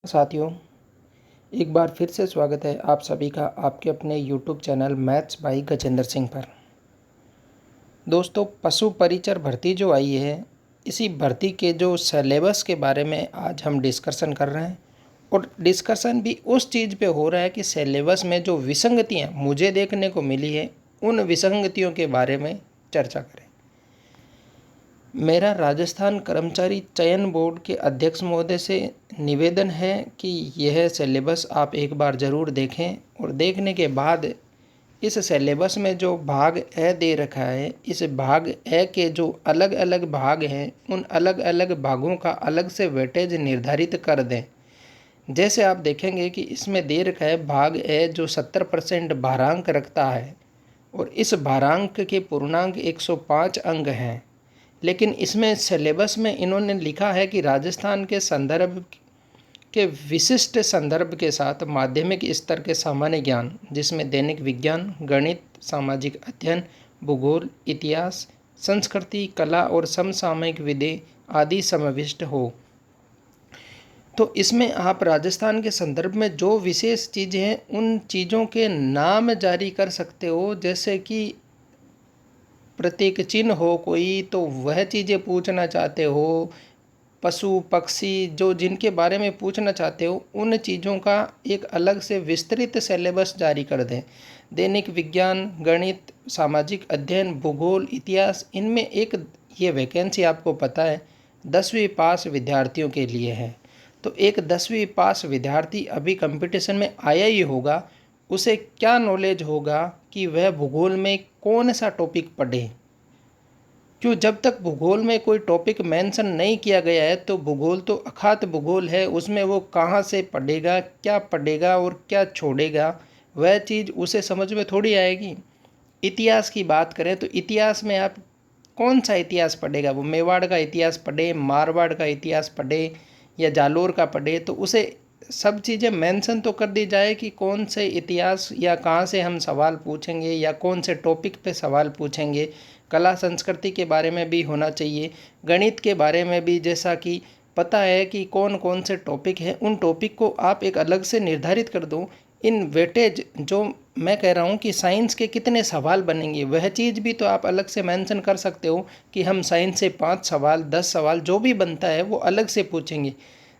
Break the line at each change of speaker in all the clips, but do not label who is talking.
साथियों, एक बार फिर से स्वागत है आप सभी का आपके अपने YouTube channel maths by Gajendra Singh पर। दोस्तों, पशु परिचर भर्ती जो आई है, इसी भर्ती के जो सिलेबस के बारे में आज हम डिस्कशन कर रहे हैं और डिस्कशन भी उस चीज़ पे हो रहा है कि सिलेबस में जो विसंगतियाँ मुझे देखने को मिली है, उन विसंगतियों के बारे में चर्चा करें। मेरा राजस्थान कर्मचारी चयन बोर्ड के अध्यक्ष महोदय से निवेदन है कि यह सिलेबस आप एक बार ज़रूर देखें और देखने के बाद इस सिलेबस में जो भाग ए दे रखा है, इस भाग ए के जो अलग अलग भाग हैं, उन अलग अलग भागों का अलग से वेटेज निर्धारित कर दें। जैसे आप देखेंगे कि इसमें दे रखा है भाग ए जो 70% भारांक रखता है और इस भारांक के पूर्णांक 105 अंक हैं, लेकिन इसमें सिलेबस में इन्होंने लिखा है कि राजस्थान के संदर्भ के विशिष्ट संदर्भ के साथ माध्यमिक स्तर के सामान्य ज्ञान, जिसमें दैनिक विज्ञान, गणित, सामाजिक अध्ययन, भूगोल, इतिहास, संस्कृति, कला और समसामयिक विधि आदि समाविष्ट हो। तो इसमें आप राजस्थान के संदर्भ में जो विशेष चीज़ें हैं, उन चीज़ों के नाम जारी कर सकते हो। जैसे कि प्रतीक चिन्ह हो कोई, तो वह चीज़ें पूछना चाहते हो, पशु पक्षी जो जिनके बारे में पूछना चाहते हो, उन चीज़ों का एक अलग से विस्तृत सिलेबस जारी कर दें। दैनिक विज्ञान, गणित, सामाजिक अध्ययन, भूगोल, इतिहास, इनमें एक ये वैकेंसी आपको पता है 10वीं पास विद्यार्थियों के लिए है। तो एक 10वीं पास विद्यार्थी अभी कंपटीशन में आया ही होगा, उसे क्या नॉलेज होगा कि वह भूगोल में कौन सा टॉपिक पढ़े। क्यों, जब तक भूगोल में कोई टॉपिक मेंशन नहीं किया गया है तो भूगोल तो अखात भूगोल है, उसमें वो कहाँ से पढ़ेगा, क्या पढ़ेगा और क्या छोड़ेगा, वह चीज़ उसे समझ में थोड़ी आएगी। इतिहास की बात करें तो इतिहास में आप कौन सा इतिहास पढ़ेगा, वो मेवाड़ का इतिहास पढ़े, मारवाड़ का इतिहास पढ़े या जालोर का पढ़े, तो उसे सब चीज़ें मेंशन तो कर दी जाए कि कौन से इतिहास या कहाँ से हम सवाल पूछेंगे या कौन से टॉपिक पे सवाल पूछेंगे। कला संस्कृति के बारे में भी होना चाहिए, गणित के बारे में भी, जैसा कि पता है कि कौन कौन से टॉपिक हैं, उन टॉपिक को आप एक अलग से निर्धारित कर दो। इन वेटेज जो मैं कह रहा हूँ कि साइंस के कितने सवाल बनेंगे, वह चीज़ भी तो आप अलग से मेंशन कर सकते हो कि हम साइंस से 5 सवाल 10 सवाल जो भी बनता है वो अलग से पूछेंगे।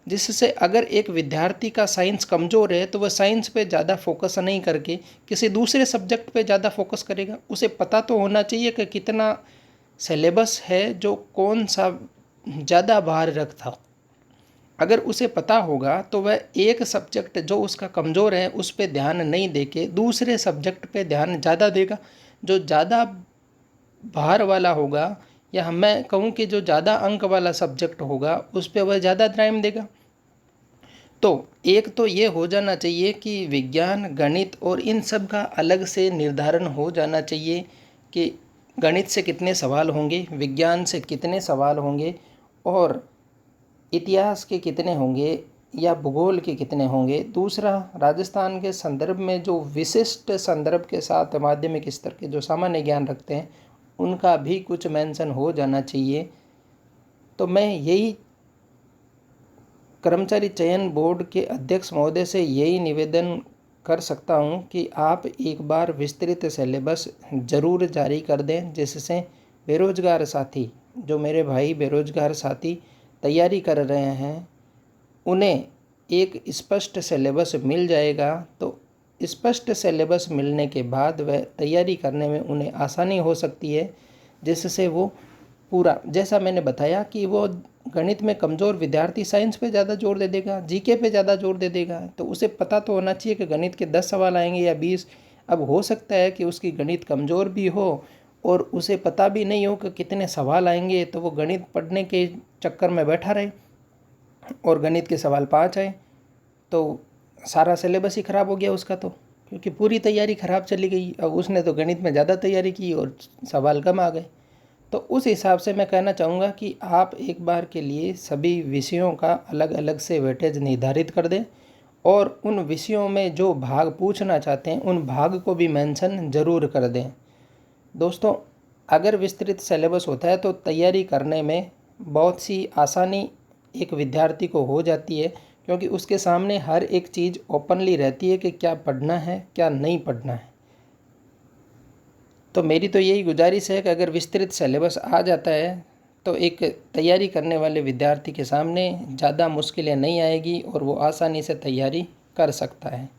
जिससे अगर एक विद्यार्थी का साइंस कमज़ोर है तो वह साइंस पे ज़्यादा फोकस नहीं करके किसी दूसरे सब्जेक्ट पे ज़्यादा फोकस करेगा। उसे पता तो होना चाहिए कि कितना सिलेबस है जो कौन सा ज़्यादा भार रखता। अगर उसे पता होगा तो वह एक सब्जेक्ट जो उसका कमज़ोर है उस पर ध्यान नहीं देके दूसरे सब्जेक्ट पे ध्यान ज़्यादा देगा। जो ज़्यादा भार वाला होगा, या मैं कहूँ कि जो ज़्यादा अंक वाला सब्जेक्ट होगा, उस पर वह ज़्यादा टाइम देगा। तो एक तो ये हो जाना चाहिए कि विज्ञान, गणित और इन सब का अलग से निर्धारण हो जाना चाहिए कि गणित से कितने सवाल होंगे, विज्ञान से कितने सवाल होंगे और इतिहास के कितने होंगे या भूगोल के कितने होंगे। दूसरा, राजस्थान के संदर्भ में जो विशिष्ट संदर्भ के साथ माध्यमिक स्तर के जो सामान्य ज्ञान रखते हैं, उनका भी कुछ मेंशन हो जाना चाहिए। तो मैं यही कर्मचारी चयन बोर्ड के अध्यक्ष महोदय से यही निवेदन कर सकता हूं कि आप एक बार विस्तृत सिलेबस ज़रूर जारी कर दें, जिससे बेरोजगार साथी, जो मेरे भाई बेरोजगार साथी तैयारी कर रहे हैं, उन्हें एक स्पष्ट सिलेबस मिल जाएगा। तो स्पष्ट सिलेबस मिलने के बाद वह तैयारी करने में उन्हें आसानी हो सकती है, जिससे वो पूरा, जैसा मैंने बताया कि वो गणित में कमज़ोर विद्यार्थी साइंस पे ज़्यादा जोर दे देगा, जीके पे ज़्यादा जोर दे देगा। तो उसे पता तो होना चाहिए कि गणित के 10 सवाल आएंगे या 20। अब हो सकता है कि उसकी गणित कमज़ोर भी हो और उसे पता भी नहीं हो कि कितने सवाल आएंगे, तो वो गणित पढ़ने के चक्कर में बैठा रहे और गणित के सवाल 5 आए, तो सारा सिलेबस ही ख़राब हो गया उसका, तो क्योंकि पूरी तैयारी ख़राब चली गई। अब उसने तो गणित में ज़्यादा तैयारी की और सवाल कम आ गए। तो उस हिसाब से मैं कहना चाहूँगा कि आप एक बार के लिए सभी विषयों का अलग अलग से वेटेज निर्धारित कर दें और उन विषयों में जो भाग पूछना चाहते हैं उन भाग को भी मेंशन ज़रूर कर दें। दोस्तों, अगर विस्तृत सिलेबस होता है तो तैयारी करने में बहुत सी आसानी एक विद्यार्थी को हो जाती है, क्योंकि उसके सामने हर एक चीज़ ओपनली रहती है कि क्या पढ़ना है क्या नहीं पढ़ना है। तो मेरी तो यही गुजारिश है कि अगर विस्तृत सिलेबस आ जाता है तो एक तैयारी करने वाले विद्यार्थी के सामने ज़्यादा मुश्किलें नहीं आएगी और वो आसानी से तैयारी कर सकता है।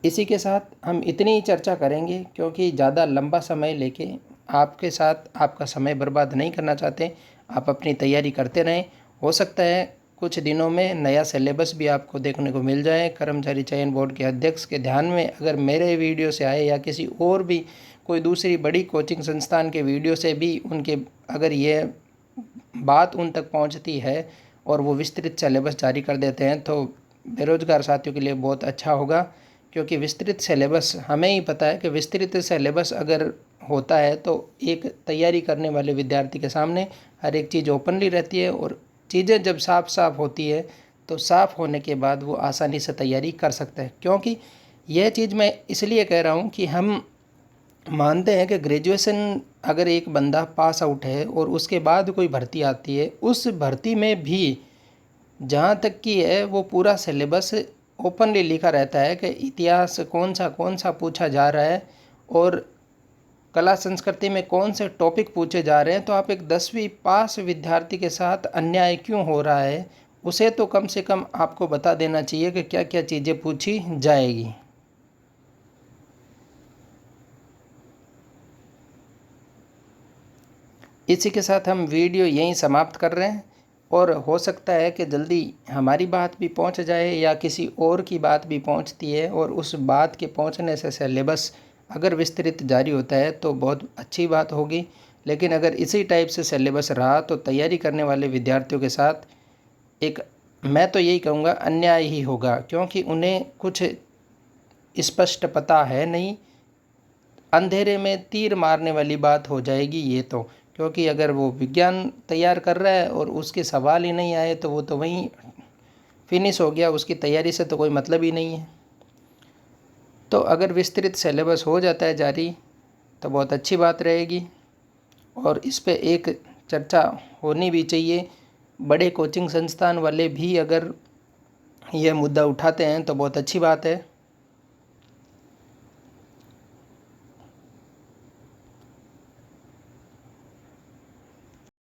इसी के साथ हम इतनी ही चर्चा करेंगे, क्योंकि ज़्यादा लंबा समय लेके आपके साथ आपका समय बर्बाद नहीं करना चाहते। आप अपनी तैयारी करते रहें। हो सकता है कुछ दिनों में नया सिलेबस भी आपको देखने को मिल जाए। कर्मचारी चयन बोर्ड के अध्यक्ष के ध्यान में अगर मेरे वीडियो से आए या किसी और भी कोई दूसरी बड़ी कोचिंग संस्थान के वीडियो से भी उनके अगर ये बात उन तक पहुंचती है और वो विस्तृत सिलेबस जारी कर देते हैं तो बेरोज़गार साथियों के लिए बहुत अच्छा होगा। क्योंकि विस्तृत सिलेबस, हमें ही पता है कि विस्तृत सिलेबस अगर होता है तो एक तैयारी करने वाले विद्यार्थी के सामने हर एक चीज़ ओपनली रहती है और चीज़ें जब साफ साफ होती है तो साफ होने के बाद वो आसानी से तैयारी कर सकता है। क्योंकि यह चीज़ मैं इसलिए कह रहा हूँ कि हम मानते हैं कि ग्रेजुएशन अगर एक बंदा पास आउट है और उसके बाद कोई भर्ती आती है, उस भर्ती में भी जहाँ तक कि है वो पूरा सिलेबस ओपनली लिखा रहता है कि इतिहास कौन सा पूछा जा रहा है और कला संस्कृति में कौन से टॉपिक पूछे जा रहे हैं। तो आप एक 10वीं पास विद्यार्थी के साथ अन्याय क्यों हो रहा है, उसे तो कम से कम आपको बता देना चाहिए कि क्या क्या चीज़ें पूछी जाएगी। इसी के साथ हम वीडियो यहीं समाप्त कर रहे हैं और हो सकता है कि जल्दी हमारी बात भी पहुंच जाए या किसी और की बात भी पहुंचती है और उस बात के पहुंचने से सिलेबस अगर विस्तृत जारी होता है तो बहुत अच्छी बात होगी। लेकिन अगर इसी टाइप से सिलेबस रहा तो तैयारी करने वाले विद्यार्थियों के साथ एक, मैं तो यही कहूँगा, अन्याय ही होगा। क्योंकि उन्हें कुछ स्पष्ट पता है नहीं, अंधेरे में तीर मारने वाली बात हो जाएगी ये तो। क्योंकि अगर वो विज्ञान तैयार कर रहा है और उसके सवाल ही नहीं आए तो वो तो वहीं फिनिश हो गया, उसकी तैयारी से तो कोई मतलब ही नहीं है। तो अगर विस्तृत सिलेबस हो जाता है जारी तो बहुत अच्छी बात रहेगी और इस पे एक चर्चा होनी भी चाहिए। बड़े कोचिंग संस्थान वाले भी अगर यह मुद्दा उठाते हैं तो बहुत अच्छी बात है।